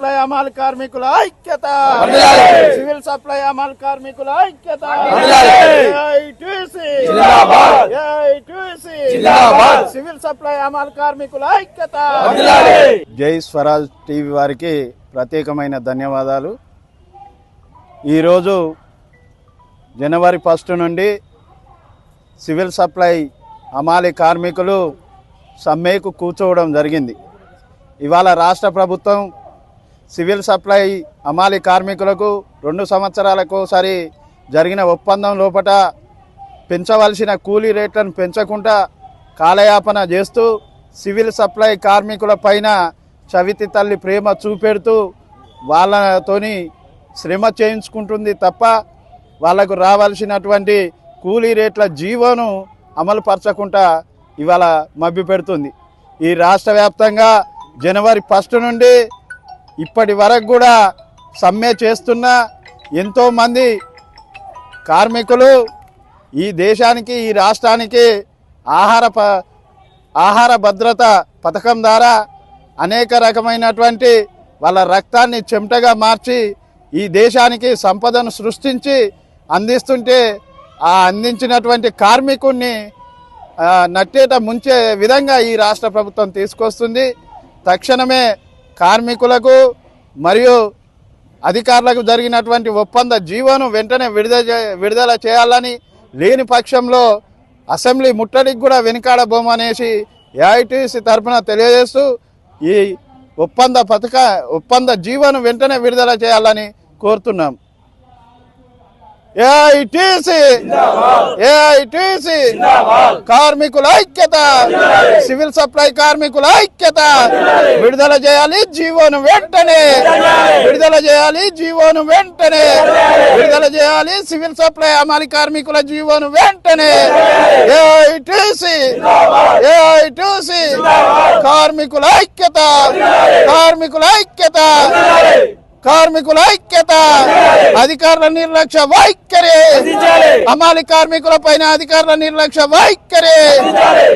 Supply అమలు కార్మికుల ఐక్యత, సివిల్ సప్లై అమలు కార్మికుల ఐక్యత, సివిల్ సప్లై అమలు కార్మికుల ఐక్యత. జై స్వరాజ్ టీవీ వారికి ప్రత్యేకమైన ధన్యవాదాలు. ఈరోజు జనవరి 1 నుండి సివిల్ సప్లై అమాలి కార్మికులు సమ్మెకు కూర్చోవడం జరిగింది. ఇవాళ రాష్ట్ర ప్రభుత్వం సివిల్ సప్లై అమాలి కార్మికులకు 2 సంవత్సరాలకోసారి జరిగిన ఒప్పందం లోపల పెంచవలసిన కూలీ రేట్లను పెంచకుండా కాలయాపన చేస్తూ సివిల్ సప్లై కార్మికుల పైన చవితి తల్లి ప్రేమ చూపెడుతూ వాళ్ళతోని శ్రమ చేయించుకుంటుంది తప్ప వాళ్లకు రావాల్సినటువంటి కూలీ రేట్ల జీవోను అమలు పరచకుండా ఇవాళ మభ్య పెడుతుంది. ఈ రాష్ట్ర వ్యాప్తంగా జనవరి 1 నుండి ఇప్పటి వరకు కూడా సమ్మె చేస్తున్న ఎంతోమంది కార్మికులు ఈ దేశానికి ఈ రాష్ట్రానికి ఆహార భద్రత పథకం ద్వారా అనేక రకమైనటువంటి వాళ్ళ రక్తాన్ని చెమటగా మార్చి ఈ దేశానికి సంపదను సృష్టించి అందిస్తుంటే ఆ అందించినటువంటి కార్మికుడిని నట్టేట ముంచే విధంగా ఈ రాష్ట్ర ప్రభుత్వం తీసుకొస్తుంది. తక్షణమే కార్మికులకు మరియు అధికారులకు జరిగినటువంటి ఒప్పంద జీవోను వెంటనే విడుదల చేయాలని, లేని పక్షంలో అసెంబ్లీ ముట్టడికి కూడా వెనుకాడబోమనేసి ఏఐటీసీ తరఫున తెలియజేస్తూ ఈ ఒప్పంద జీవోను వెంటనే విడుదల చేయాలని కోరుతున్నాం. ఏఐటీసీ కార్మికుల ఐక్యత, సివిల్ సప్లై కార్మికుల ఐక్యత. విడుదల చేయాలి జీవోను వెంటనే, విడుదల చేయాలి జీవోను వెంటనే, విడుదల చేయాలి సివిల్ సప్లై అమలు కార్మికుల జీవోను వెంటనే. ఏఐటీసీ కార్మికుల ఐక్యత, కార్మికుల ఐక్యత, కార్మికుల ఐక్యత. అధికారుల నిర్లక్ష్య వైఖరి, అమాలి కార్మికుల పైన అధికారుల నిర్లక్ష్య వైఖరి.